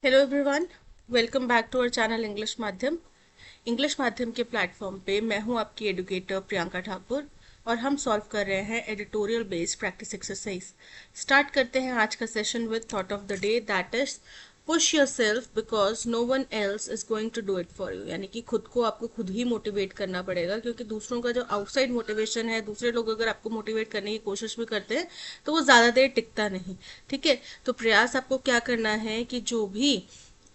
Hello everyone, welcome back to our channel English माध्यम के platform पे मैं हूं आपकी एडुकेटर प्रियंका ठाकुर और हम सॉल्व कर रहे हैं editorial based practice exercise. Start करते हैं आज का session with thought of the day, that is push yourself because no one else is going to do it for you. यानी कि खुद को आपको खुद ही मोटिवेट करना पड़ेगा, क्योंकि दूसरों का जो आउटसाइड मोटिवेशन है, दूसरे लोग अगर आपको मोटिवेट करने की कोशिश भी करते हैं तो वो ज़्यादा देर टिकता नहीं। ठीक है, तो प्रयास आपको क्या करना है कि जो भी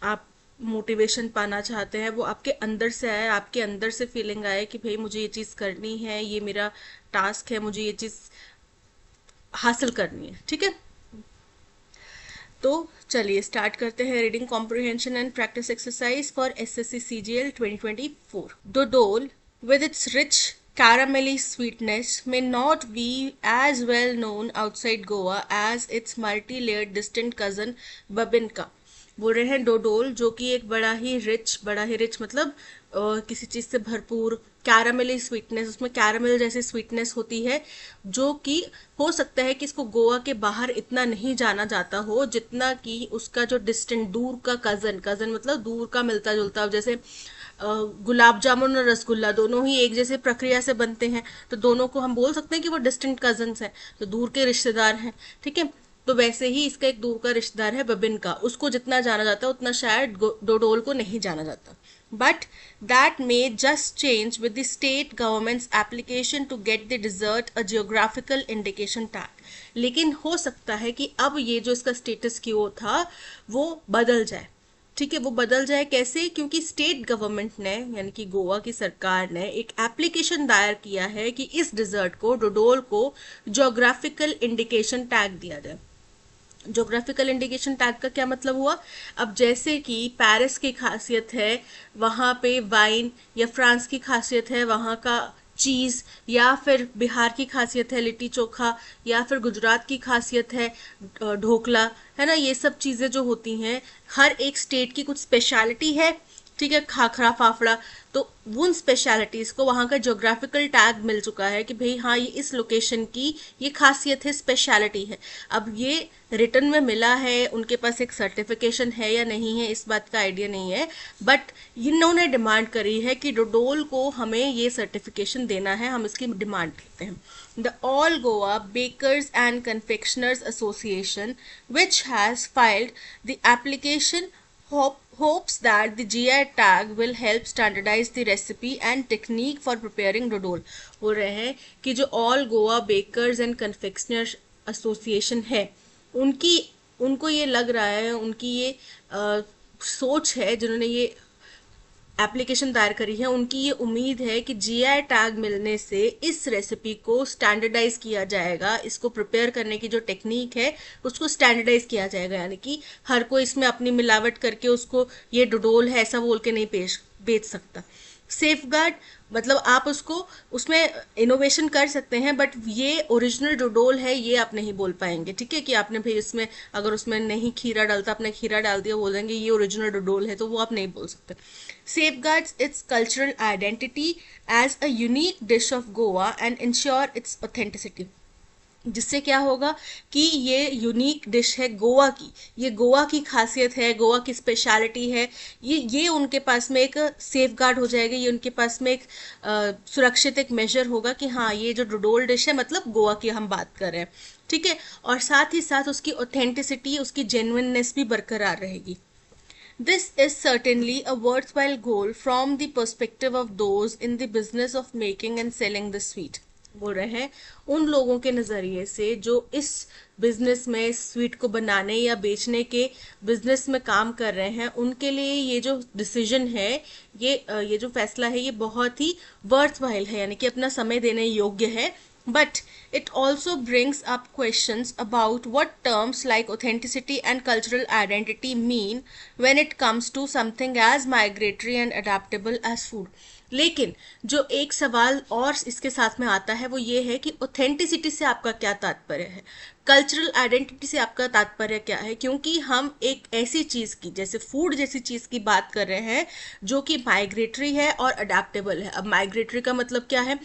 आप मोटिवेशन पाना चाहते हैं वो आपके अंदर से आए, आपके अंदर से फीलिंग आए कि भाई मुझे ये चीज़ करनी है, ये मेरा टास्क है, मुझे ये चीज़ हासिल करनी है। ठीक है, तो चलिए स्टार्ट करते हैं। Reading comprehension and practice exercise for SSC CGL 2024। डोडोल with its rich caramelly sweetness may not be as well known outside Goa as its multi-layered distant cousin babinka। बोल रहे हैं डोडोल जो कि एक बड़ा ही रिच मतलब किसी चीज से भरपूर, कैरामेली स्वीटनेस, उसमें कैरामेल जैसी स्वीटनेस होती है, जो कि हो सकता है कि इसको गोवा के बाहर इतना नहीं जाना जाता हो जितना कि उसका जो डिस्टेंट दूर का कजन, कजन मतलब दूर का मिलता जुलता, जैसे गुलाब जामुन और रसगुल्ला दोनों ही एक जैसे प्रक्रिया से बनते हैं, तो दोनों को हम बोल सकते हैं कि वो डिस्टेंट कजन्स हैं, तो दूर के रिश्तेदार हैं। ठीक है, तो वैसे ही इसका एक दूर का रिश्तेदार है बबिन का, उसको जितना जाना जाता है उतना शायद डोडोल को नहीं जाना जाता। But that may just change with the state government's application to get the dessert a geographical indication tag. लेकिन हो सकता है कि अब ये जो इसका स्टेटस क्यू था वो बदल जाए। ठीक है, वो बदल जाए कैसे? क्योंकि स्टेट गवर्नमेंट ने यानी कि गोवा की सरकार ने एक एप्लीकेशन दायर किया है कि इस डिजर्ट को, डोडोल को, ज्योग्राफिकल इंडिकेशन टैग दिया जाए। ज्योग्राफिकल इंडिकेशन टैग का क्या मतलब हुआ? अब जैसे कि पेरिस की खासियत है वहाँ पे वाइन, या फ्रांस की खासियत है वहाँ का चीज़, या फिर बिहार की खासियत है लिट्टी चोखा, या फिर गुजरात की खासियत है ढोकला, है ना, ये सब चीज़ें जो होती हैं, हर एक स्टेट की कुछ स्पेशलिटी है। ठीक है, खाखरा फाफड़ा, तो उन स्पेशलिटीज को वहाँ का ज्योग्राफिकल टैग मिल चुका है कि भाई हाँ, ये इस लोकेशन की ये खासियत है, स्पेशलिटी है। अब ये रिटर्न में मिला है, उनके पास एक सर्टिफिकेशन है या नहीं है इस बात का आइडिया नहीं है, बट इन्होंने डिमांड करी है कि डोडोल को हमें ये सर्टिफिकेशन देना है, हम इसकी डिमांड करते हैं। The all Goa bakers and confectioners association which has filed the application hopes that the GI tag will help standardize the recipe and technique for preparing dodol। बोल रहे हैं कि जो all Goa bakers and confectioners association है, उनकी उनको ये लग रहा है, उनकी ये सोच है, जिन्होंने ये एप्लीकेशन दायर करी है, उनकी ये उम्मीद है कि जीआई टैग मिलने से इस रेसिपी को स्टैंडर्डाइज किया जाएगा, इसको प्रिपेयर करने की जो टेक्निक है उसको स्टैंडर्डाइज किया जाएगा। यानी कि हर कोई इसमें अपनी मिलावट करके उसको ये डोडोल है ऐसा बोल के नहीं बेच सकता। सेफगार्ड मतलब आप उसको उसमें इनोवेशन कर सकते हैं, बट ये ओरिजिनल डोडोल है ये आप नहीं बोल पाएंगे। ठीक है, कि आपने भाई इसमें अगर उसमें नहीं खीरा डालता, आपने खीरा डाल दिया, बोल देंगे ये ओरिजिनल डोडोल है, तो वो आप नहीं बोल सकते। safeguards its cultural identity as a unique dish of Goa and ensure its authenticity। जिससे क्या होगा कि ये यूनिक डिश है गोवा की, ये गोवा की खासियत है, गोवा की स्पेशलिटी है, ये उनके पास में एक सेफ गार्ड हो जाएगा, ये उनके पास में एक सुरक्षित एक मेजर होगा कि हाँ ये जो डोडोल डिश है मतलब गोवा की हम बात कर रहे हैं। ठीक है, और साथ ही साथ उसकी ऑथेंटिसिटी, उसकी जेन्युइननेस भी बरकरार रहेगी। This is certainly a worthwhile goal from the perspective of those in the business of making and selling the sweet। बोल रहे हैं उन लोगों के नज़रिए से जो इस बिजनेस में स्वीट को बनाने या बेचने के बिजनेस में काम कर रहे हैं, उनके लिए ये जो डिसीजन है, ये जो फैसला है, ये बहुत ही वर्थवाइल है, यानी कि अपना समय देने योग्य है। But it also brings up questions about what terms like authenticity and cultural identity mean when it comes to something as migratory and adaptable as food। लेकिन जो एक सवाल और इसके साथ में आता है वो ये है कि ऑथेंटिसिटी से आपका क्या तात्पर्य है, कल्चरल आइडेंटिटी से आपका तात्पर्य क्या है, क्योंकि हम एक ऐसी चीज़ की, जैसे फूड जैसी चीज़ की बात कर रहे हैं जो कि माइग्रेटरी है और अडेप्टेबल है। अब माइग्रेटरी का मतलब क्या है?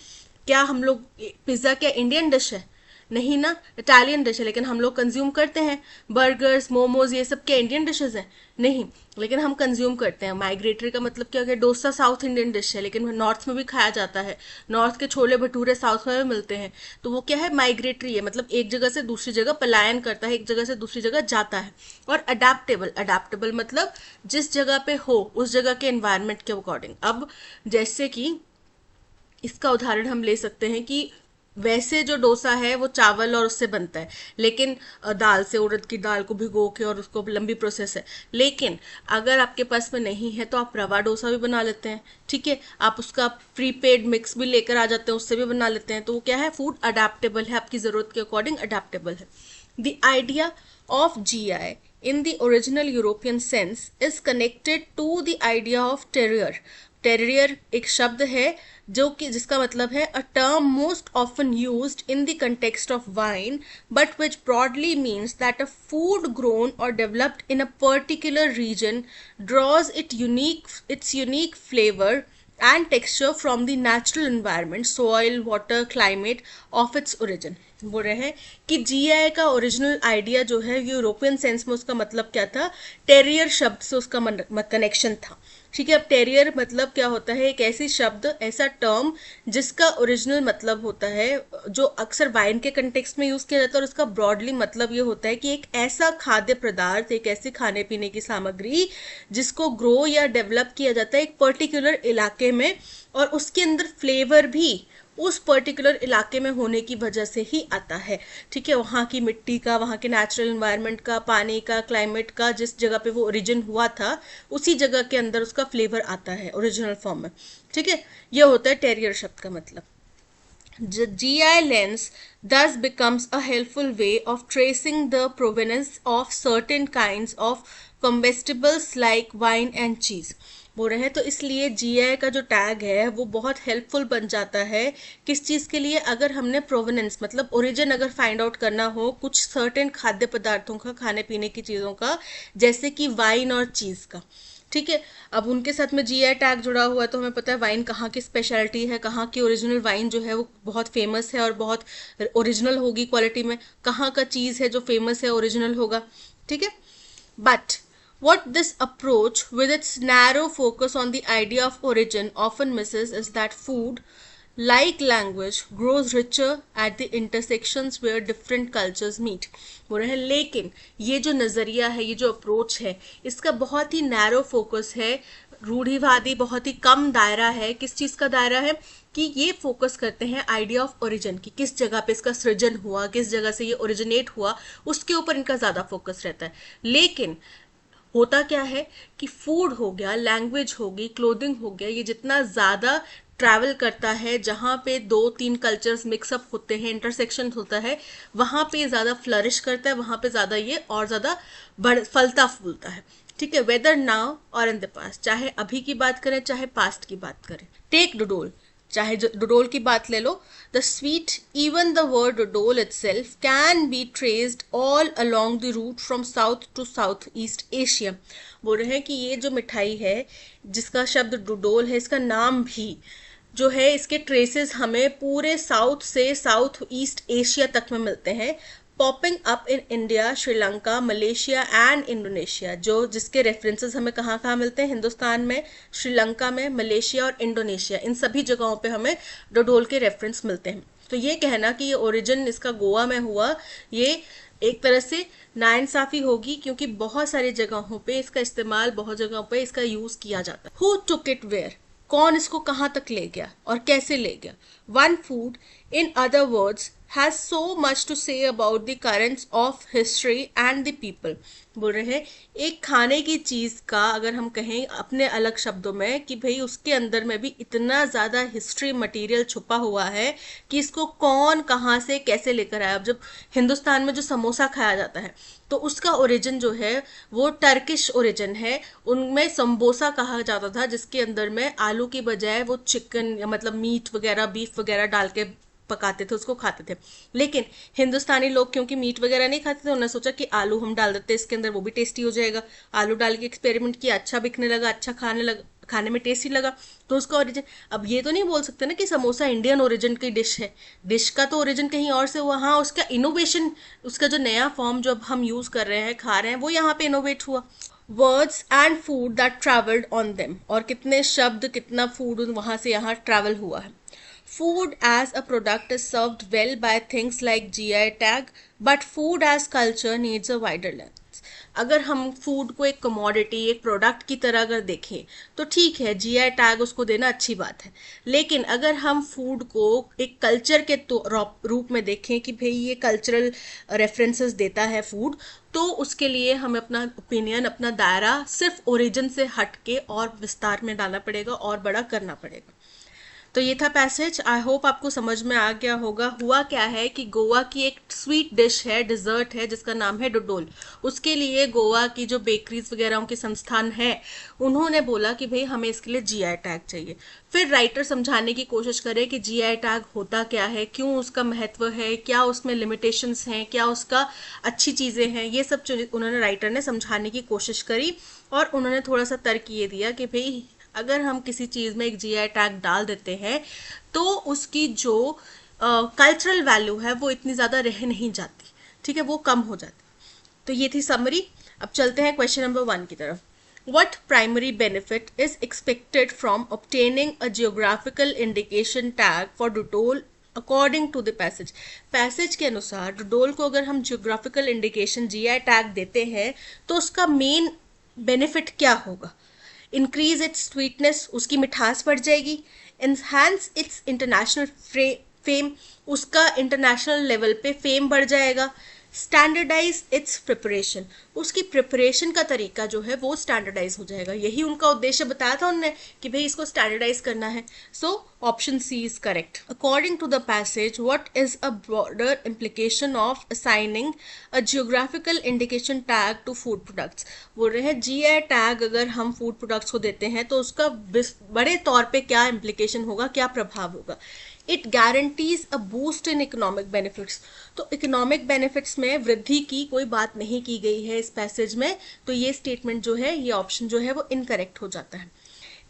क्या हम लोग पिज्ज़ा क्या इंडियन डिश है? नहीं ना, इटालियन डिश है लेकिन हम लोग कंज्यूम करते हैं। बर्गर्स, मोमोज, ये सब क्या इंडियन डिशेज हैं? नहीं, लेकिन हम कंज्यूम करते हैं। माइग्रेटरी का मतलब क्या है? डोसा साउथ इंडियन डिश है लेकिन नॉर्थ में भी खाया जाता है। नॉर्थ के छोले भटूरे साउथ में भी मिलते हैं। तो वो क्या है? माइग्रेटरी है, मतलब एक जगह से दूसरी जगह पलायन करता है, एक जगह से दूसरी जगह जाता है। और अडेप्टेबल, अडेप्टेबल मतलब जिस जगह पे हो उस जगह के एनवायरनमेंट के अकॉर्डिंग। अब जैसे कि इसका उदाहरण हम ले सकते हैं कि वैसे जो डोसा है वो चावल और उससे बनता है, लेकिन दाल से, उड़द की दाल को भिगो के, और उसको लंबी प्रोसेस है। लेकिन अगर आपके पास में नहीं है तो आप रवा डोसा भी बना लेते हैं, ठीक है। आप उसका प्रीपेड मिक्स भी लेकर आ जाते हैं, उससे भी बना लेते हैं। तो वो क्या है? फूड अडेप्टेबल है, आपकी ज़रूरत के अकॉर्डिंग अडेप्टेबल है। The idea of GI in the original European sense is connected to the idea of terrier. Terrier एक शब्द है जो कि जिसका मतलब है a term most often used in the context of wine, but which broadly means that a food grown or developed in a particular region draws its unique flavor and texture from the natural environment, soil, water, climate of its origin. बोल रहे हैं कि GI का original idea जो है European sense में उसका मतलब क्या था? टेरियर शब्द से उसका कनेक्शन था, ठीक है। अब टेरियर मतलब क्या होता है? एक ऐसी शब्द, ऐसा टर्म जिसका ओरिजिनल मतलब होता है, जो अक्सर वाइन के कंटेक्स्ट में यूज किया जाता है, और उसका ब्रॉडली मतलब ये होता है कि एक ऐसा खाद्य पदार्थ, एक ऐसी खाने पीने की सामग्री जिसको ग्रो या डेवलप किया जाता है एक पर्टिकुलर इलाके में, और उसके अंदर फ्लेवर भी उस पर्टिकुलर इलाके में होने की वजह से ही आता है, ठीक है। वहाँ की मिट्टी का, वहाँ के नेचुरल एनवायरनमेंट का, पानी का, क्लाइमेट का, जिस जगह पे वो ओरिजिन हुआ था उसी जगह के अंदर उसका फ्लेवर आता है ओरिजिनल फॉर्म में, ठीक है। ये होता है टेरियर शब्द का मतलब। The GI lens thus becomes a helpful way of tracing the provenance of certain kinds of comestibles like wine and cheese. बोल रहे हैं तो इसलिए जीआई का जो टैग है वो बहुत हेल्पफुल बन जाता है। किस चीज़ के लिए? अगर हमने प्रोवेनेंस मतलब ओरिजिन अगर फाइंड आउट करना हो कुछ सर्टेन खाद्य पदार्थों का, खाने पीने की चीज़ों का, जैसे कि वाइन और चीज़ का, ठीक है। अब उनके साथ में जीआई टैग जुड़ा हुआ है तो हमें पता है वाइन कहाँ की स्पेशलिटी है, कहाँ की ओरिजिनल वाइन जो है वो बहुत फेमस है और बहुत ओरिजिनल होगी क्वालिटी में, कहाँ का चीज़ है जो फेमस है, ओरिजिनल होगा, ठीक है। But what this approach with its narrow focus on the idea of origin often misses is that food, like language, grows richer at the intersections where different cultures meet. बोल रहे हैं लेकिन ये जो नज़रिया है, ये जो अप्रोच है, इसका बहुत ही नैरो फोकस है, रूढ़िवादी, बहुत ही कम दायरा है। किस चीज़ का दायरा है? कि ये फोकस करते हैं आइडिया ऑफ ओरिजिन की, किस जगह पे इसका सृजन हुआ, किस जगह से ये ओरिजिनेट हुआ, उसके ऊपर इनका ज़्यादा फोकस रहता है। लेकिन होता क्या है कि फूड हो गया, लैंग्वेज होगी, क्लोथिंग हो गया, ये जितना ज़्यादा ट्रैवल करता है, जहाँ पे 2-3 कल्चर्स मिक्सअप होते हैं, इंटरसेक्शन होता है, वहाँ पे ज़्यादा फ्लरिश करता है, वहाँ पे ज़्यादा ये और ज़्यादा फलता फूलता है, ठीक है। वेदर नाउ और इन द पास्ट, चाहे अभी की बात करें चाहे पास्ट की बात करें। टेक डोडोल, चाहे डोडोल की बात ले लो, the sweet, even the word dodol itself can be traced all along the route from south to South East Asia. बोल रहे हैं कि ये जो मिठाई है जिसका शब्द डोडोल है, इसका नाम भी जो है, इसके ट्रेसेस हमें पूरे साउथ से साउथ ईस्ट एशिया तक में मिलते हैं, popping up in India, Sri Lanka, Malaysia and Indonesia. जो जिसके रेफरेंसेस हमें कहाँ कहाँ मिलते हैं? हिंदुस्तान में, श्रीलंका में, मलेशिया और इंडोनेशिया, इन सभी जगहों पे हमें डोडोल के रेफरेंस मिलते हैं। तो ये कहना कि ये ओरिजिन इसका गोवा में हुआ, ये एक तरह से नाइंसाफी होगी, क्योंकि बहुत सारी जगहों पे इसका इस्तेमाल, बहुत जगहों पे इसका यूज किया जाता है। हु टुक इट वेयर, कौन इसको कहाँ तक ले गया और कैसे ले गया? One food, in other words, has so much to say about the currents of history and the people. बोल रहे हैं एक खाने की चीज़ का अगर हम कहें अपने अलग शब्दों में कि भाई उसके अंदर में भी इतना ज़्यादा हिस्ट्री मटेरियल छुपा हुआ है कि इसको कौन कहाँ से कैसे लेकर आया। अब जब हिंदुस्तान में जो समोसा खाया जाता है तो उसका ओरिजिन जो है वो टर्किश ओरिजिन है। उनमें संबोसा कहा जाता था, जिसके अंदर में आलू की बजाय वो चिकन या मतलब मीट वगैरह, बीफ वगैरह डाल के पकाते थे, उसको खाते थे। लेकिन हिंदुस्तानी लोग क्योंकि मीट वगैरह नहीं खाते थे, उन्होंने सोचा कि आलू हम डाल देते इसके अंदर, वो भी टेस्टी हो जाएगा। आलू डाल के एक्सपेरिमेंट किया, अच्छा बिकने लगा, अच्छा खाने में टेस्टी लगा तो उसका ओरिजिन। अब ये तो नहीं बोल सकते ना कि समोसा इंडियन ओरिजिन की डिश है, डिश का तो ओरिजिन कहीं और से हुआ। हाँ, उसका इनोवेशन, उसका जो नया फॉर्म जो अब हम यूज कर रहे हैं, खा रहे हैं, वो यहाँ पे इनोवेट हुआ। Words and food that travelled on them, और कितने शब्द, कितना फूड वहां से यहाँ ट्रेवल हुआ है। Food as a product is served well by things like GI tag, but food as culture needs a wider lens. अगर हम फूड को एक कमोडिटी, एक प्रोडक्ट की तरह अगर देखें तो ठीक है, जीआई टैग उसको देना अच्छी बात है, लेकिन अगर हम फूड को एक कल्चर के रूप में देखें कि भाई ये कल्चरल रेफरेंसेस देता है फूड, तो उसके लिए हमें अपना ओपिनियन, अपना दायरा सिर्फ ओरिजिन से हट के और विस्तार में डालना पड़ेगा और बड़ा करना पड़ेगा। तो ये था पैसेज। आई होप आपको समझ में आ गया होगा। हुआ क्या है कि गोवा की एक स्वीट डिश है, डिजर्ट है, जिसका नाम है डोडोल। उसके लिए गोवा की जो बेकरीज वगैरह के संस्थान है, उन्होंने बोला कि भाई हमें इसके लिए जीआई टैग चाहिए। फिर राइटर समझाने की कोशिश करे कि जीआई टैग होता क्या है, क्यों उसका महत्व है, क्या उसमें लिमिटेशंस हैं, क्या उसका अच्छी चीजें हैं, ये सब उन्होंने राइटर ने समझाने की कोशिश करी। और उन्होंने थोड़ा सा तर्क ये दिया कि भाई अगर हम किसी चीज में एक जीआई टैग डाल देते हैं तो उसकी जो कल्चरल वैल्यू है वो इतनी ज्यादा रह नहीं जाती, ठीक है, वो कम हो जाती। तो ये थी समरी। अब चलते हैं क्वेश्चन नंबर 1 की तरफ। What primary benefit is expected from obtaining a geographical indication tag for Dodol according to the passage? Passage के अनुसार डोडोल को अगर हम जियोग्राफिकल इंडिकेशन जीआई टैग देते हैं तो उसका मेन बेनिफिट क्या होगा? इंक्रीज इट्स स्वीटनेस, उसकी मिठास बढ़ जाएगी। एनहांस इट्स इंटरनेशनल फेम, उसका इंटरनेशनल लेवल पे फेम बढ़ जाएगा। स्टैंडर्डाइज इट्स प्रिपरेशन, उसकी प्रिपरेशन का तरीका जो है वो स्टैंडर्डाइज हो जाएगा। यही उनका उद्देश्य बताया था उन्होंने कि भाई इसको स्टैंडर्डाइज करना है। So option C is correct. According to the passage, what is a broader implication of assigning a geographical indication tag to food products? बोल रहे हैं जीआई टैग अगर हम फूड प्रोडक्ट्स को देते हैं तो उसका बड़े तौर पे क्या इम्प्लीकेशन होगा, क्या प्रभाव होगा। It guarantees a boost in economic benefits, तो इकोनॉमिक बेनिफिट्स में वृद्धि की कोई बात नहीं की गई है इस पैसेज में, तो ये स्टेटमेंट जो है, ये ऑप्शन जो है वो इनकरेक्ट हो जाता है।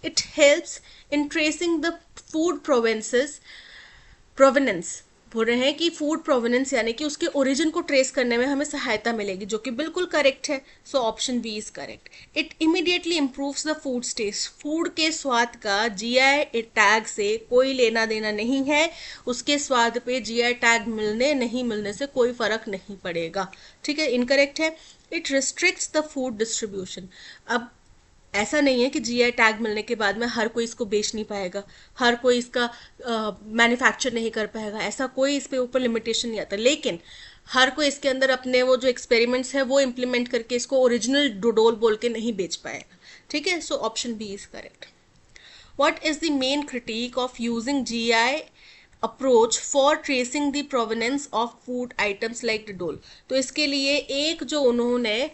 It helps in tracing the food provenance, बोल रहे हैं कि फूड प्रोवेनेंस यानी कि उसके ओरिजिन को ट्रेस करने में हमें सहायता मिलेगी, जो कि बिल्कुल करेक्ट है। So option B is correct. It immediately improves the food taste, food के स्वाद का जीआई टैग से कोई लेना देना नहीं है, उसके स्वाद पे जीआई टैग मिलने नहीं मिलने से कोई फर्क नहीं पड़ेगा, ठीक है, इनकरेक्ट है। It restricts the food distribution, अब ऐसा नहीं है कि जीआई टैग मिलने के बाद में हर कोई इसको बेच नहीं पाएगा, हर कोई इसका मैन्युफैक्चर नहीं कर पाएगा, ऐसा कोई इस पे ऊपर लिमिटेशन नहीं आता, लेकिन हर कोई इसके अंदर अपने वो जो एक्सपेरिमेंट्स है वो इम्प्लीमेंट करके इसको ओरिजिनल डोडोल बोल के नहीं बेच पाएगा, ठीक है। So option B is correct. What is the main critic of using GI approach for tracing the provenance of food items like dodol? तो इसके लिए एक जो उन्होंने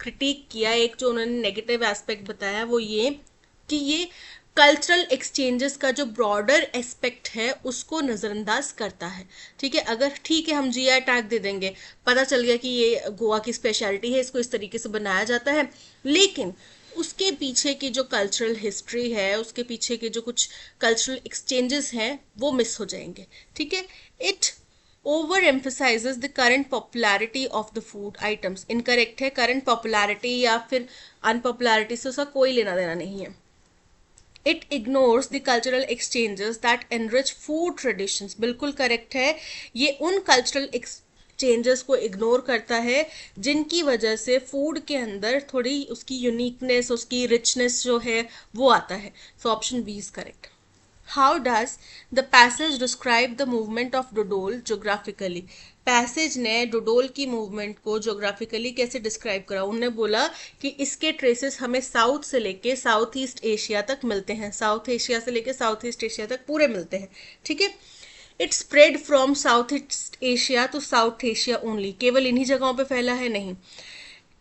क्रिटिक किया, एक जो उन्होंने नेगेटिव एस्पेक्ट बताया, वो ये कि ये कल्चरल एक्सचेंजेस का जो ब्रॉडर एस्पेक्ट है उसको नज़रअंदाज करता है, ठीक है। अगर ठीक है हम जीआई टैग दे देंगे, पता चल गया कि ये गोवा की स्पेशलिटी है, इसको इस तरीके से बनाया जाता है, लेकिन उसके पीछे की जो कल्चरल हिस्ट्री है, उसके पीछे के जो कुछ कल्चरल एक्सचेंजेस हैं वो मिस हो जाएंगे, ठीक है। It over emphasises the current popularity of the food items, incorrect है। करंट पॉपुलैरिटी या फिर अनपॉपुलैरिटी से उसका कोई लेना देना नहीं है। It ignores the cultural exchanges that enrich food traditions, बिल्कुल करेक्ट है। ये उन कल्चरल एक्सचेंजेस को इग्नोर करता है जिनकी वजह से फूड के अंदर थोड़ी उसकी यूनिकनेस, उसकी रिचनेस जो है वो आता है। So option B is correct. How does the passage describe the movement of Dodol geographically? Passage ने डोडोल की मूवमेंट को जोग्राफिकली कैसे डिस्क्राइब करा? उन्होंने बोला कि इसके ट्रेसेस हमें साउथ से लेके साउथ ईस्ट एशिया तक मिलते हैं, साउथ एशिया से लेके साउथ ईस्ट एशिया तक पूरे मिलते हैं, ठीक है। It spread from South East Asia to South Asia only, केवल इन्हीं जगहों पे फैला है नहीं।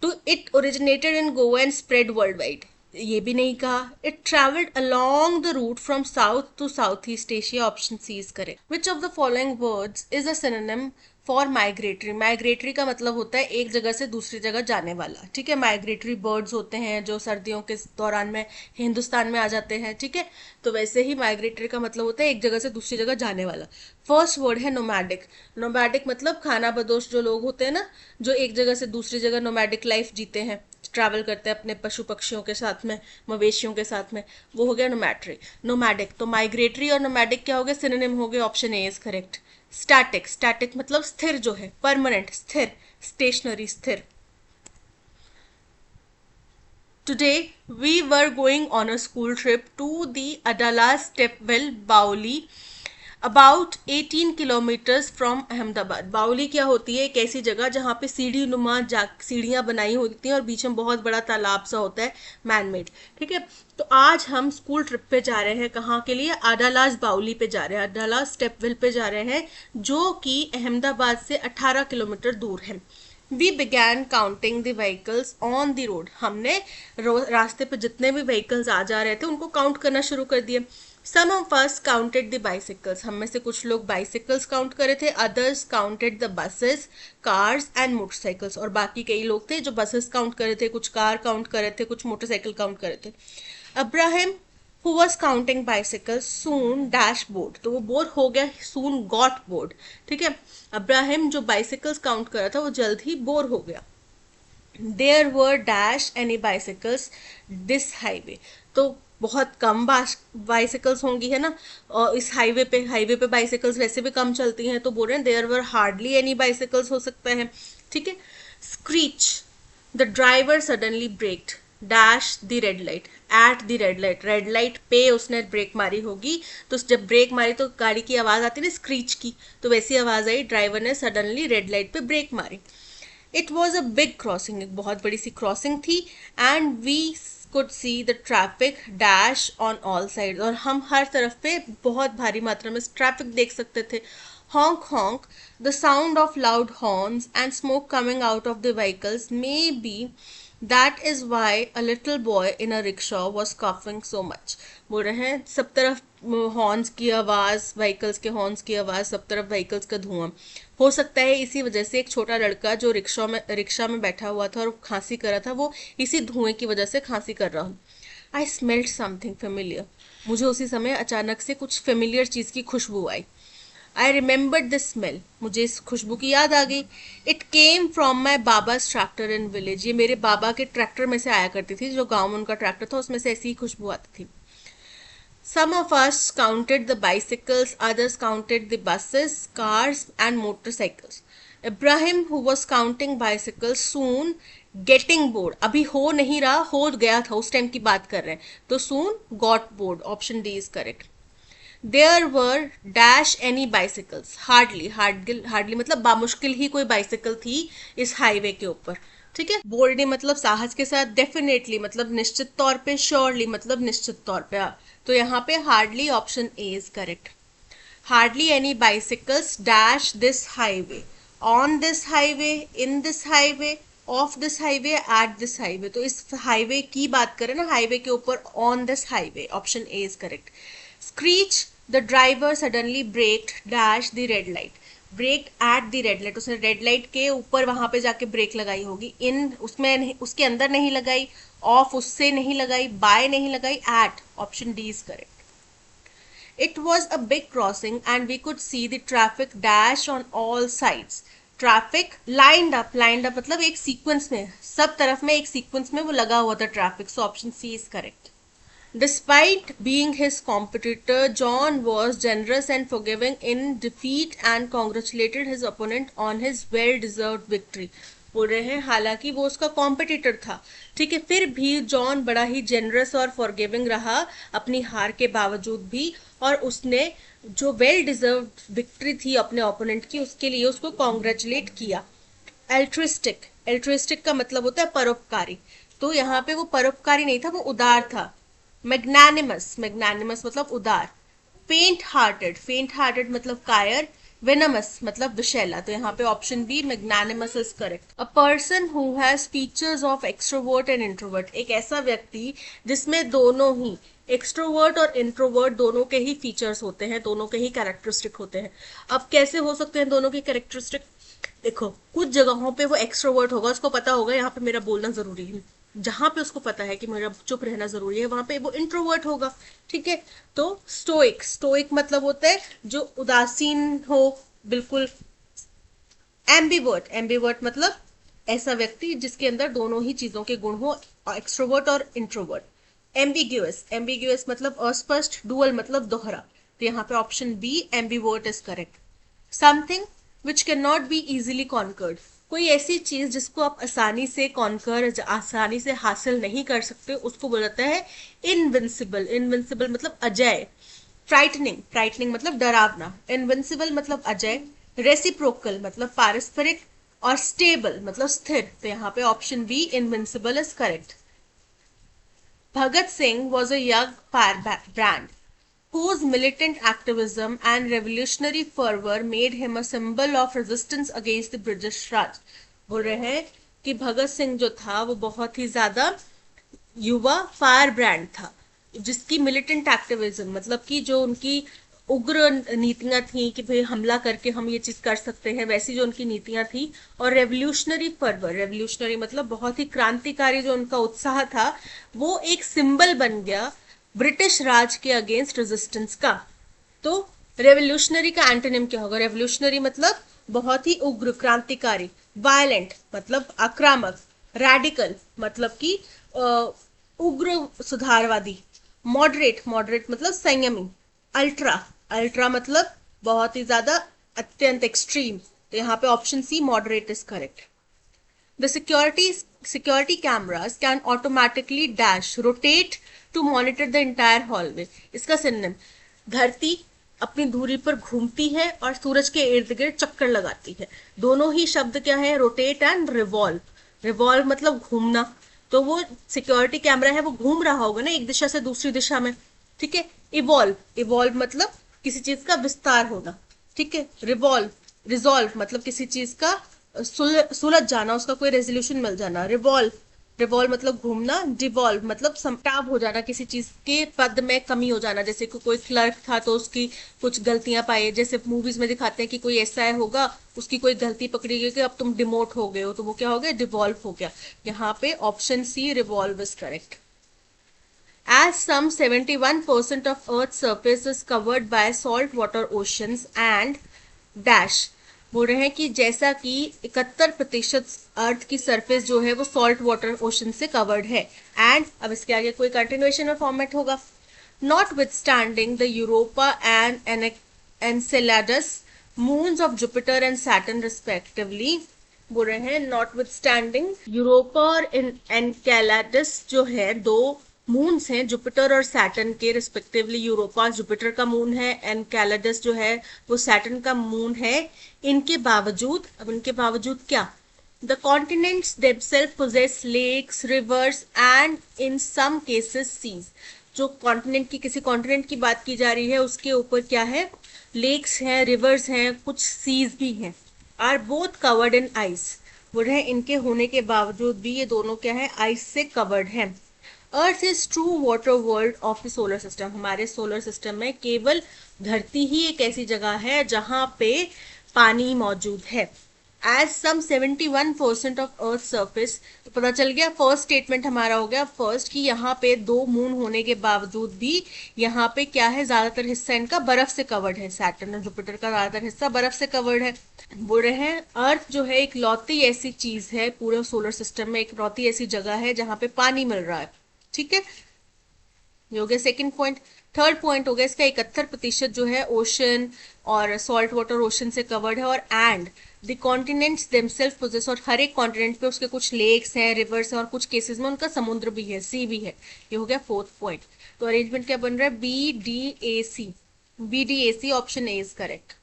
To it originated in Goa and spread worldwide, ये भी नहीं कहा। It travelled along the route from south to South East Asia, option C is correct. Which of the following words is a synonym for migratory, migratory का मतलब होता है एक जगह से दूसरी जगह जाने वाला, ठीक है। माइग्रेटरी बर्ड्स होते हैं जो सर्दियों के दौरान में हिंदुस्तान में आ जाते हैं, ठीक है। तो वैसे ही माइग्रेटरी का मतलब होता है एक जगह से दूसरी जगह जाने वाला। फर्स्ट वर्ड है नोमैडिक। नोमैडिक मतलब खाना बदोश जो लोग होते हैं ना, जो एक जगह से दूसरी जगह नोमैडिक लाइफ जीते हैं, ट्रैवल करते हैं अपने पशु पक्षियों के साथ में, मवेशियों के साथ में, वो हो गया नोमैट्री नोमैडिक। तो माइग्रेटरी और नोमैडिक क्या हो गया, सिनोनिम हो गए, option A is correct. Static, static मतलब स्थिर जो है, परमानेंट, स्थिर, स्टेशनरी, स्थिर। Today we were going on a school trip to the Adala Stepwell Bauli, about 18 kilometres from Ahmedabad. बाउली क्या होती है, एक ऐसी जगह जहाँ पे सीढ़ी नुमा सीढ़ियाँ बनाई होती हैं और बीच में बहुत बड़ा तालाब सा होता है, मैनमेड, ठीक है। तो आज हम स्कूल ट्रिप पे जा रहे हैं, कहाँ के लिए, अडालाज बाउली पे जा रहे हैं, अडाला स्टेपवेल पे जा रहे हैं, जो कि अहमदाबाद से 18 किलोमीटर दूर है। We began counting the vehicles on the road, हमने रास्ते पे जितने भी व्हीकल्स आ जा रहे थे उनको काउंट करना शुरू कर दिया। Some of us counted the bicycles, हम में से कुछ लोग बाइसिकल्स काउंट करे थे, others counted the buses, cars and motorcycles, और बाकी कई लोग थे जो बसेस काउंट करे थे, कुछ कार काउंट करे थे, कुछ मोटरसाइकिल काउंट करे थे। Abraham who was counting bicycles soon dash bored, तो वो बोर हो गया, soon got bored, ठीक है। अब्राहम जो बाइसिकल्स काउंट कर रहा था वो जल्द ही बोर हो गया। There were dash any bicycles this highway, तो बहुत कम बाइसिकल्स होंगी, है ना, और इस हाईवे पे बाइसिकल्स वैसे भी कम चलती हैं, तो बोल रहे हैं there were hardly any bicycles हो सकता है, ठीक है। Screech, the driver suddenly braked dash the red light, at the red light, red light पे उसने ब्रेक मारी होगी, तो जब ब्रेक मारी तो गाड़ी की आवाज आती है ना स्क्रीच की, तो वैसी आवाज आई, ड्राइवर ने सडनली रेड लाइट पे ब्रेक मारी। It was a big crossing, एक बहुत बड़ी सी क्रॉसिंग थी, and we could see the traffic dash on all sides, और हम हर तरफ पे बहुत भारी मात्रा में ट्रैफिक देख सकते थे। honk honk, the sound of loud horns and smoke coming out of the vehicles, may be that is why a little boy in a rickshaw was coughing so much, बोल रहे हैं सब तरफ हॉर्न्स की आवाज, व्हीकल्स के horns की आवाज, सब तरफ व्हीकल्स का धुआं, हो सकता है इसी वजह से एक छोटा लड़का जो रिक्शा में बैठा हुआ था और खांसी कर रहा था, वो इसी धुएं की वजह से खांसी कर रहा हूँ। आई स्मेल्ड समथिंग फेमिलियर, मुझे उसी समय अचानक से कुछ फेमिलियर चीज की खुशबू आई। आई रिमेंबर्ड द स्मेल, मुझे इस खुशबू की याद आ गई। It came from my baba's tractor in village, ये मेरे बाबा के ट्रैक्टर में से आया करती थी, जो गाँव में उनका ट्रैक्टर था उसमें से ऐसी ही खुशबू आती थी। Some of us counted the bicycles, others counted the buses, cars and motorcycles. Ibrahim, who was counting bicycles, soon getting bored, अभी हो नहीं रहा, हो गया था, उस टाइम की बात कर रहे हैं, तो soon got bored, option D is correct. There were dash any bicycles, hardly मतलब बामुश्किल ही कोई बाइसिकल थी इस हाईवे के ऊपर, ठीक है। बोल्डली मतलब साहस के साथ, डेफिनेटली मतलब निश्चित तौर पे, श्योरली मतलब निश्चित तौर पे, तो यहाँ पे hardly option A is correct. Hardly any bicycles dash this highway, on this highway, in this highway, of this highway, at this highway, तो इस हाईवे की बात करें ना, हाईवे के ऊपर, on this highway, option A is correct. Screech, the driver suddenly braked dash the red light, brake at the red light, उसने red light के ऊपर वहां पे जाके ब्रेक लगाई होगी, इन उसमें उसके अंदर नहीं लगाई, ऑफ उससे नहीं लगाई, बाय नहीं लगाई, at, option D is correct. It was a big crossing and we could see the traffic dash on all sides, traffic lined up मतलब एक सीक्वेंस में, सब तरफ में एक सीक्वेंस में वो लगा हुआ था traffic, so option C is correct. Despite being his competitor, John was generous and forgiving in defeat and congratulated his opponent on his well-deserved victory. बोल रहे हैं हालांकि वो उसका कॉम्पिटिटर था, ठीक है, फिर भी जॉन बड़ा ही जेनरस और फॉरगिविंग रहा अपनी हार के बावजूद भी, और उसने जो वेल डिजर्व्ड विक्ट्री थी अपने ओपोनेंट की, उसके लिए उसको कॉन्ग्रेचुलेट किया। एल्ट्रिस्टिक, एल्ट्रिस्टिक का मतलब होता है परोपकारी, तो यहाँ पे वो परोपकारी नहीं था, वो उदार था। मैग्नानिमस, मैग्नानिमस मतलब उदार। फेंट हार्टेड मतलब कायर। वेनमस मतलब विषैला, तो यहाँ पे option B magnanimous is correct. A person who has features of extrovert and introvert, एक ऐसा व्यक्ति जिसमें दोनों ही एक्सट्रोवर्ट और इंट्रोवर्ट दोनों के ही फीचर्स होते हैं, दोनों के ही कैरेक्टरिस्टिक होते हैं। अब कैसे हो सकते हैं दोनों के कैरेक्टरिस्टिक, देखो कुछ जगहों पे वो एक्सट्रोवर्ट होगा, उसको पता होगा यहाँ पे मेरा बोलना जरूरी है, जहां पे उसको पता है कि मेरा चुप रहना जरूरी है वहां पे वो इंट्रोवर्ट होगा। ठीक है। तो स्टोइक, स्टोइक मतलब होता है जो उदासीन हो बिल्कुल। एम्बीवर्ट, एम्बीवर्ट मतलब ऐसा व्यक्ति जिसके अंदर दोनों ही चीजों के गुण हो, एक्सट्रोवर्ट और इंट्रोवर्ट। एम्बिग्यूअस, एम्बिग्यूअस मतलब अस्पष्ट। डुअल मतलब दोहरा। तो यहाँ पे option B ambivert is correct. Something which can not be easily conquered, कोई ऐसी चीज जिसको आप आसानी से कॉन्कर, आसानी से हासिल नहीं कर सकते, उसको बोला जाता है इनविंसिबल। इनविंसिबल मतलब अजय। फ्राइटनिंग, फ्राइटनिंग मतलब डरावना। इनविंसिबल मतलब अजय। रेसिप्रोकल मतलब पारस्परिक। और स्टेबल मतलब स्थिर। तो यहाँ पे option B invincible is correct. Bhagat Singh was a young firebrand whose militant activism and revolutionary fervor made him a symbol of resistance against the British Raj। बोल रहे हैं कि भगत सिंह जो था वो बहुत ही ज्यादा युवा फायर ब्रांड था, जिसकी मिलिटेंट एक्टिविज्म मतलब कि जो उनकी उग्र नीतियां थी कि भाई हमला करके हम ये चीज कर सकते हैं, वैसी जो उनकी नीतियां थी। और रेवोल्यूशनरी फर्वर, रेवोल्यूशनरी मतलब बहुत ही क्रांतिकारी जो उनका उत्साह था, वो एक सिंबल बन गया ब्रिटिश राज के अगेंस्ट रेजिस्टेंस का। तो रेवोल्यूशनरी का एंटोनिम क्या होगा? रेवोल्यूशनरी मतलब बहुत ही उग्र क्रांतिकारी। वायलेंट मतलब आक्रामक। रैडिकल मतलब कि उग्र सुधारवादी। मॉडरेट, मॉडरेट मतलब संयमी। अल्ट्रा, अल्ट्रा मतलब बहुत ही ज्यादा, अत्यंत, एक्सट्रीम। तो यहाँ पे option C moderate is correct. The security cameras can automatically rotate to monitor the entire hallway। इसका सिनोनिम, धरती अपनी धुरी पर घूमती है और सूरज के इर्द गिर्द चक्कर लगाती है। दोनों ही शब्द क्या है? Rotate and revolve. रिवॉल्व मतलब घूमना, तो वो सिक्योरिटी कैमरा है वो घूम रहा होगा ना एक दिशा से दूसरी दिशा में। ठीक है। इवॉल्व, इवॉल्व मतलब किसी चीज का विस्तार होना। ठीक है। रिवॉल्व, रिजॉल्व मतलब किसी चीज का सुलझ जाना, उसका कोई रेजोल्यूशन मिल जाना। रिवॉल्व, रिवॉल्व मतलब घूमना। डिवॉल्व मतलब समटाव हो जाना, किसी चीज के पद में कमी हो जाना। जैसे कोई क्लर्क था तो उसकी कुछ गलतियां पाई, जैसे मूवीज में दिखाते हैं कि कोई ऐसा होगा उसकी कोई गलती पकड़ी गई कि अब तुम डिमोट हो गए हो, तो वो क्या हो गया? डिवॉल्व हो गया। यहाँ पे option C revolve is correct. As some 71% of Earth's surface is covered by saltwater oceans and dash, बोल रहे हैं कि जैसा कि 71% अर्थ की सरफेस जो है वो सॉल्ट वाटर ओशन से कवर्ड है। एंड अब इसके आगे कोई कंटिन्यूएशन में फॉर्मेट होगा। Not with standing the Europa and Enceladus moons of Jupiter and Saturn respectively, बोल रहे हैं नॉट विथ स्टैंडिंग यूरोपा और एनकेलाडस जो है दो मून्स हैं जुपिटर और सैटर्न के रिस्पेक्टिवली। यूरोपा जुपिटर का मून है, एनकेलाडस जो है वो सैटर्न का मून है। इनके बावजूद, अब इनके बावजूद क्या? The continents themselves possess lakes, rivers and in some cases seas। जो कॉन्टिनेंट की, किसी कॉन्टिनेंट की बात की जा रही है उसके ऊपर क्या है? लेक्स हैं, रिवर्स हैं, कुछ सीज भी हैं। Are both covered in ice, बोल रहे हैं इनके होने के बावजूद भी ये दोनों क्या है? आइस से कवर्ड है। Earth is true water world of the solar system, हमारे सोलर सिस्टम में केवल धरती ही एक ऐसी जगह है जहां पे पानी मौजूद है। As some 71% of Earth surface, तो पता चल गया फर्स्ट स्टेटमेंट हमारा हो गया फर्स्ट कि यहाँ पे दो मून होने के बावजूद भी यहाँ पे क्या है? ज्यादातर हिस्सा इनका बर्फ से कवर्ड है। सैटर्न और जुपिटर का ज्यादातर हिस्सा बर्फ से कवर्ड है। बोल रहे हैं अर्थ जो है एक लौती ऐसी चीज है पूरे सोलर सिस्टम में, एक लौती ऐसी जगह है जहां पे पानी मिल रहा है। ठीक है, ये हो गया सेकेंड पॉइंट। थर्ड पॉइंट हो गया इसका 71% जो है ओशन और सॉल्ट वाटर ओशन से कवर्ड है। और and the continents themselves poses, और हर एक कॉन्टिनेंट पे उसके कुछ लेक्स हैं, रिवर्स हैं और कुछ केसेस में उनका समुद्र भी है, सी भी है। ये हो गया फोर्थ पॉइंट। तो अरेंजमेंट क्या बन रहा है? B D A C, B D A C option A is correct.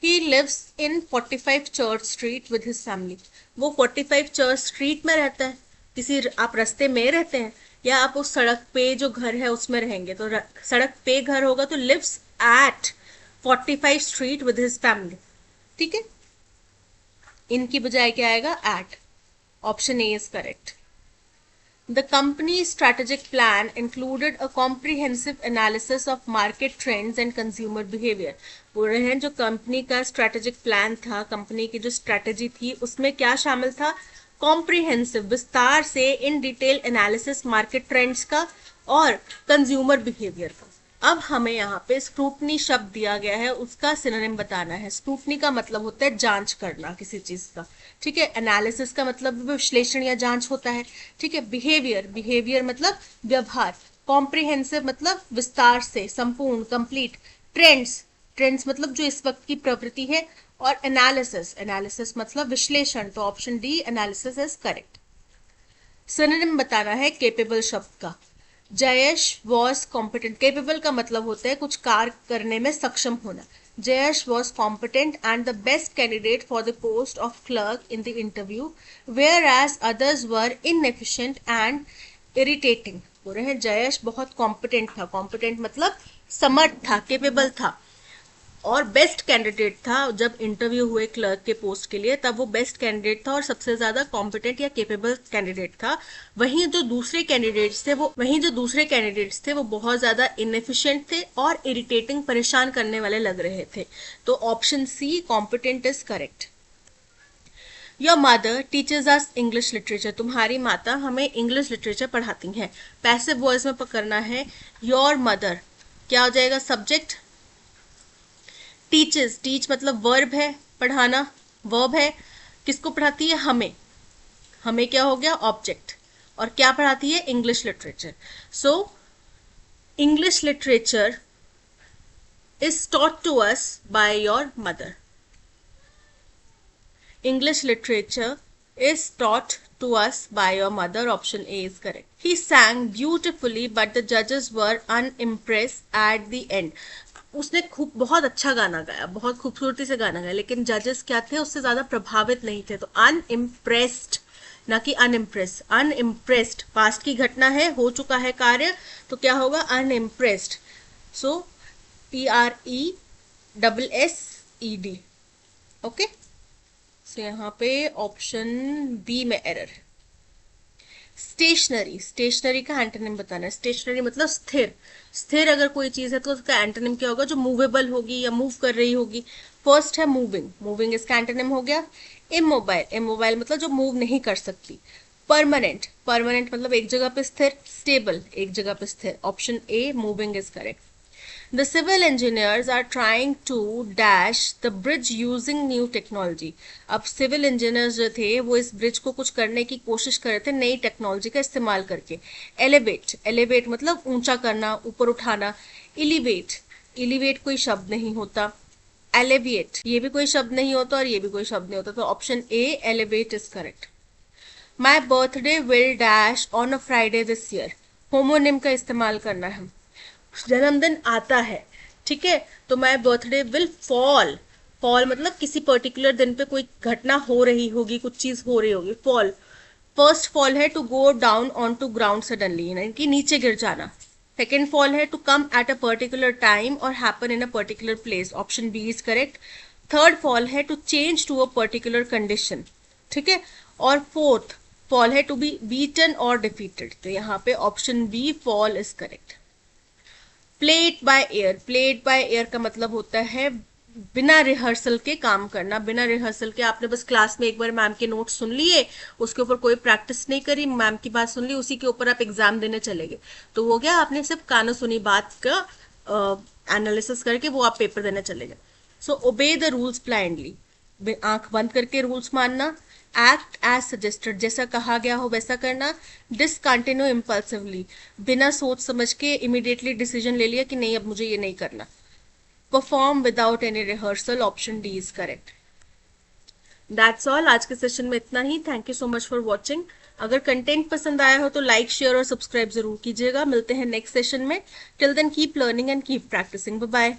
He lives in 45 Church Street with his family, वो 45 चर्च स्ट्रीट में रहता है। किसी आप रास्ते में रहते हैं या आप उस सड़क पे जो घर है उसमें रहेंगे, तो सड़क पे घर होगा तो lives at 45 street with his family. ठीक है, इनकी बजाय क्या आएगा? At. Option A is correct. The company's strategic plan included a comprehensive analysis of market trends and consumer behavior. बोल रहे हैं जो कंपनी का स्ट्रेटेजिक प्लान था, कंपनी की जो स्ट्रेटेजी थी, उसमें क्या शामिल था? कॉम्प्रिहेंसिव, विस्तार से, in detail analysis market trends का और कंज्यूमर बिहेवियर का। अब हमें यहाँ पे स्क्रूटनी शब्द दिया गया है, उसका सिनोनिम बताना है। स्क्रूटनी का मतलब होता है जांच करना किसी चीज का, ठीक है। एनालिसिस का मतलब विश्लेषण या जांच होता है, ठीक है। बिहेवियर, बिहेवियर मतलब व्यवहार। कॉम्प्रिहेंसिव मतलब विस्तार से, संपूर्ण, कंप्लीट। ट्रेंड्स, ट्रेंड्स मतलब जो इस वक्त की प्रवृत्ति है। और एनालिसिस, एनालिसिस मतलब विश्लेषण। तो option D analysis is correct. Synonym बताना है केपेबल शब्द का। Jayesh was competent. केपेबल का मतलब होता है कुछ कार्य करने में सक्षम होना। Jayesh was competent and the best candidate for the post of clerk in the interview, whereas others were inefficient and irritating. बोल रहे हैं जयेश बहुत कॉम्पिटेंट था। कॉम्पिटेंट मतलब समर्थ था, केपेबल था, और बेस्ट कैंडिडेट था। जब इंटरव्यू हुए क्लर्क के पोस्ट के लिए, तब वो बेस्ट कैंडिडेट था और सबसे ज्यादा कॉम्पिटेंट या केपेबल कैंडिडेट था। वहीं जो दूसरे कैंडिडेट्स थे वो बहुत ज्यादा इनएफिशिएंट थे और इरिटेटिंग, परेशान करने वाले लग रहे थे। तो option C competent is correct. Your mother teaches us English literature. तुम्हारी माता हमें इंग्लिश लिटरेचर पढ़ाती हैं। पैसिव वॉइस में पकड़ना है। योर मदर क्या हो जाएगा? सब्जेक्ट। टीचर्स, टीच मतलब वर्ब है, पढ़ाना वर्ब है। किसको पढ़ाती है? हमें। हमें क्या हो गया? ऑब्जेक्ट। और क्या पढ़ाती है? English literature. So English literature is taught to us by your mother. English literature is taught to us by your mother. Option A is correct. He sang beautifully, but the judges were unimpressed at the end. उसने खूब बहुत अच्छा गाना गाया, बहुत खूबसूरती से गाना गाया, लेकिन जजेस क्या थे? उससे ज्यादा प्रभावित नहीं थे। तो अनइम्प्रेस्ड ना कि अनइम्प्रेस। अनइम्प्रेस्ड पास्ट की घटना है, हो चुका है कार्य, तो क्या होगा? अनइम्प्रेस्ड। सो PRESSED। ओके, तो यहाँ पे ऑप्शन बी में एरर है। स्टेशनरी, स्टेशनरी का एंटोनिम बताना है। स्टेशनरी मतलब स्थिर। स्थिर अगर कोई चीज है तो उसका एंटोनिम क्या होगा? जो मूवेबल होगी या मूव कर रही होगी। फर्स्ट है मूविंग, मूविंग इसका एंटोनिम हो गया। इमोबाइल, इमोबाइल मतलब जो मूव नहीं कर सकती। परमानेंट, परमानेंट मतलब एक जगह पे स्थिर। स्टेबल एक जगह पे स्थिर। Option a moving is correct. The civil engineers are trying to dash the bridge using new technology. अब सिविल इंजीनियर्स जो थे वो इस ब्रिज को कुछ करने की कोशिश कर रहे थे नई टेक्नोलॉजी का इस्तेमाल करके। एलिवेट, एलिवेट मतलब ऊंचा करना, ऊपर उठाना। इलिवेट, इलिवेट कोई शब्द नहीं होता। एलिविएट ये भी कोई शब्द नहीं होता और ये भी कोई शब्द नहीं होता। तो option A elevate is correct. My birthday will dash on a Friday this year. Homonym का इस्तेमाल करना है। जन्मदिन आता है, ठीक है, तो my birthday will fall. Fall मतलब किसी पर्टिकुलर दिन पे कोई घटना हो रही होगी, कुछ चीज हो रही होगी। फॉल, फर्स्ट फॉल है to go down on to ground suddenly, यानी कि नीचे गिर जाना। सेकेंड फॉल है to come at a particular time और happen in a particular place. Option B is correct. Third fall है to change to a particular condition, ठीक है। और फोर्थ फॉल है टू बी बीटन और डिफीटेड। तो यहाँ पे option B fall is correct. Played by air, played by air का मतलब होता है बिना रिहर्सल के काम करना। बिना रिहर्सल के आपने बस क्लास में एक बार मैम के नोट्स सुन लिए, उसके ऊपर कोई प्रैक्टिस नहीं करी, मैम की बात सुन ली, उसी के ऊपर आप एग्जाम देने चले गए, तो हो गया आपने सिर्फ कानो सुनी बात का एनालिसिस करके वो आप पेपर देने चले गए। सो ओबे द रूल्स ब्लाइंडली, आंख बंद करके रूल्स मानना। एक्ट एज सजेस्टेड, जैसा कहा गया हो वैसा करना। डिसकंटिन्यू इम्पल्सिवली, बिना सोच समझ के इमीडिएटली डिसीजन ले लिया कि नहीं अब मुझे ये नहीं करना। Perform without any rehearsal. Option D is correct. That's all, आज के सेशन में इतना ही। Thank you so much for watching. अगर कंटेंट पसंद आया हो तो लाइक, शेयर और सब्सक्राइब जरूर कीजिएगा। मिलते हैं नेक्स्ट सेशन में। Till then keep learning and keep practising. Bye bye.